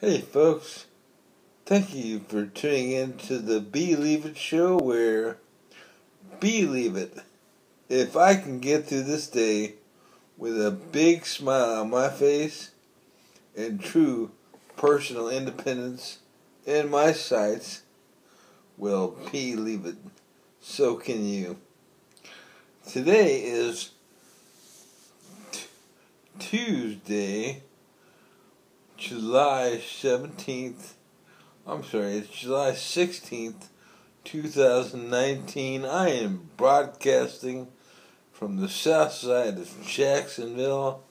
Hey folks, thank you for tuning in to the B-Leav-itt show where B-Leav-it. If I can get through this day with a big smile on my face and true personal independence in my sights, well, B-Leav-it. So can you. Today is Tuesday, July 17th. It's July 16th, 2019. I am broadcasting from the south side of Jacksonville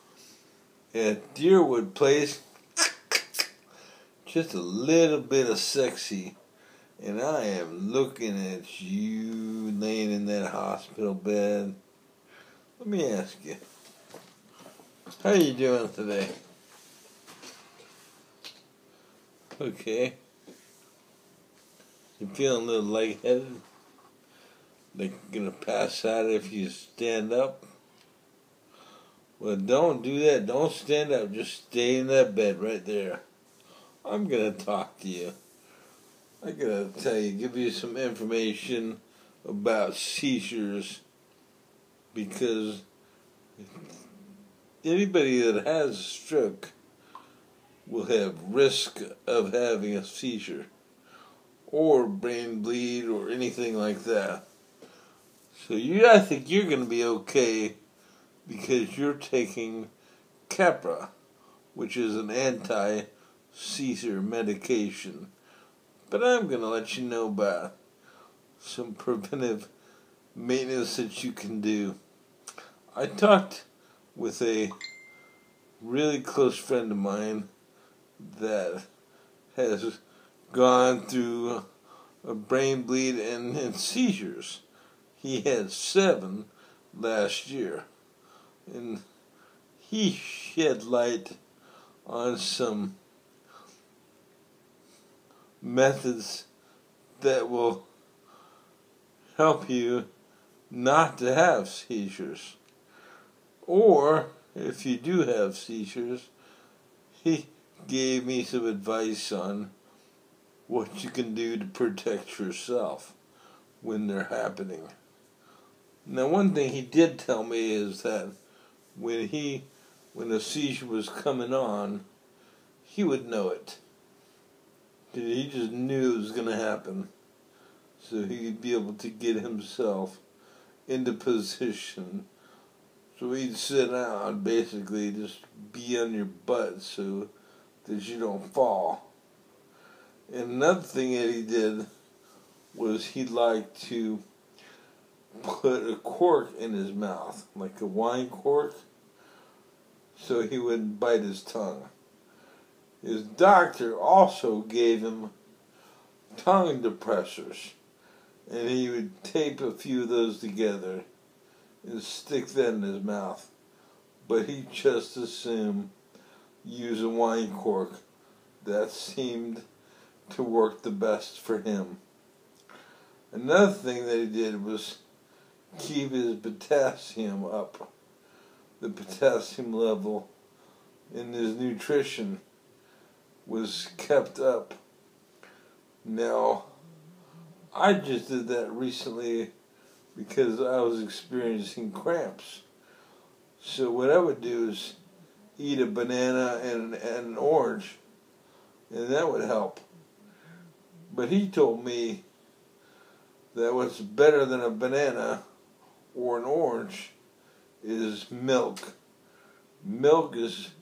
at Deerwood Place. Just a little bit of sexy. And I am looking at you laying in that hospital bed. Let me ask you, how are you doing today? Okay. You feeling a little lightheaded? Like you're gonna pass out if you stand up? Well, don't do that. Don't stand up. Just stay in that bed right there. I'm gonna talk to you. I gotta tell you, give you some information about seizures, because anybody that has a stroke will have risk of having a seizure or brain bleed or anything like that. So I think you're going to be okay because you're taking Keppra, which is an anti-seizure medication. But I'm going to let you know about some preventive maintenance that you can do. I talked with a really close friend of mine that has gone through a brain bleed and seizures. He had 7 last year, and he shed light on some methods that will help you not to have seizures. Or if you do have seizures, he gave me some advice on what you can do to protect yourself when they're happening. Now, one thing he did tell me is that when the seizure was coming on, he would know it. He just knew it was going to happen, so he'd be able to get himself into position. So he'd sit down, basically, just be on your butt so that you don't fall. And another thing that he did was he liked to put a cork in his mouth, like a wine cork, so he wouldn't bite his tongue. His doctor also gave him tongue depressors, and he would tape a few of those together and stick that in his mouth. But he just assumed use a wine cork. That seemed to work the best for him. Another thing that he did was keep his potassium up. The potassium level in his nutrition was kept up. Now, I just did that recently because I was experiencing cramps. So what I would do is eat a banana and an orange, and that would help. But he told me that what's better than a banana or an orange is milk. Milk is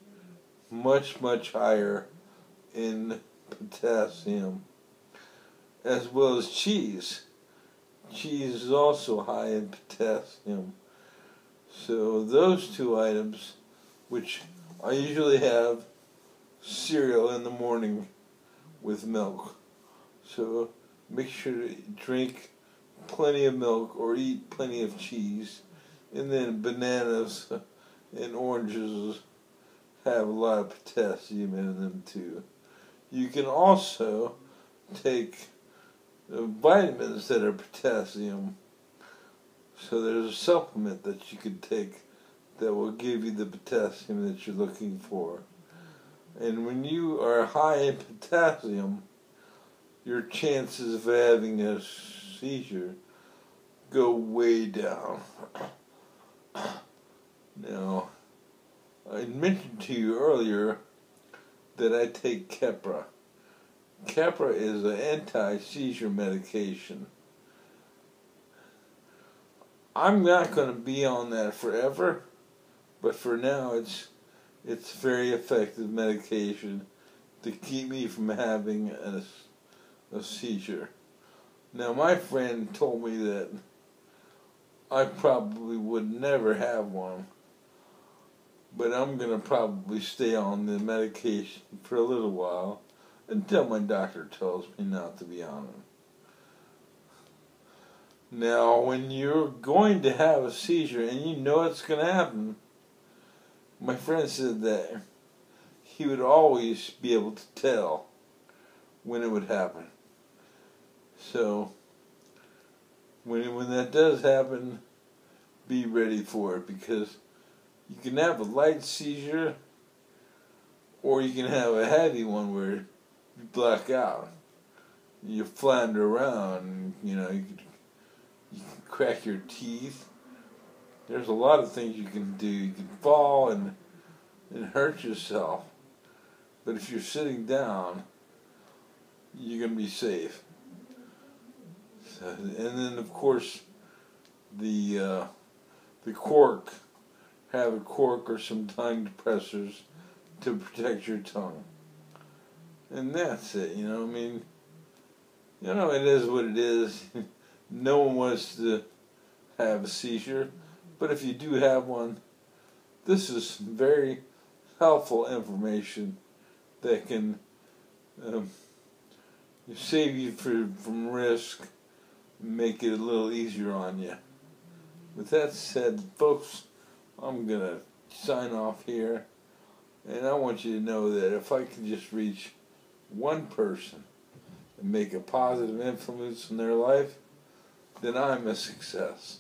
much, much higher in potassium, as well as cheese. Cheese is also high in potassium. So those 2 items, which I usually have cereal in the morning with milk. So make sure to drink plenty of milk or eat plenty of cheese. And then bananas and oranges have a lot of potassium in them too. You can also take vitamins that are potassium. So there's a supplement that you can take that will give you the potassium that you're looking for. And when you are high in potassium, your chances of having a seizure go way down. Now, I mentioned to you earlier that I take Keppra. Keppra is an anti-seizure medication. I'm not going to be on that forever, but for now it's very effective medication to keep me from having a seizure. Now, my friend told me that I probably would never have one, but I'm going to probably stay on the medication for a little while until my doctor tells me not to be on it. Now, when you're going to have a seizure and you know it's going to happen, my friend said that he would always be able to tell when it would happen. So, when that does happen, be ready for it, because you can have a light seizure or you can have a heavy one where you black out. You flounder around, you can crack your teeth. There's a lot of things you can do. You can fall and hurt yourself. But if you're sitting down, you're going to be safe. So, and then, of course, the cork. Have a cork or some tongue depressors to protect your tongue. And that's it, it is what it is. No one wants to have a seizure, but if you do have one, this is very helpful information that can save you from risk, make it a little easier on you. With that said, folks, I'm going to sign off here, and I want you to know that if I can just reach one person and make a positive influence in their life, then I'm a success.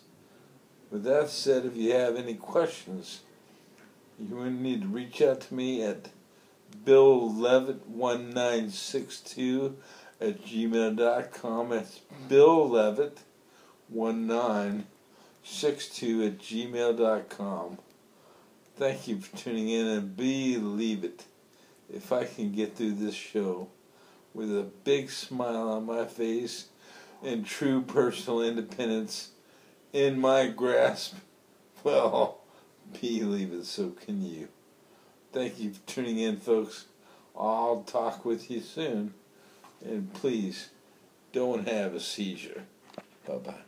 With that said, if you have any questions, you need to reach out to me at B-Leav-itt1962@gmail.com. That's B-Leav-itt1962@gmail.com. Thank you for tuning in, and believe it, if I can get through this show with a big smile on my face and true personal independence in my grasp, well, believe it, so can you. Thank you for tuning in, folks. I'll talk with you soon, and please don't have a seizure. Bye-bye.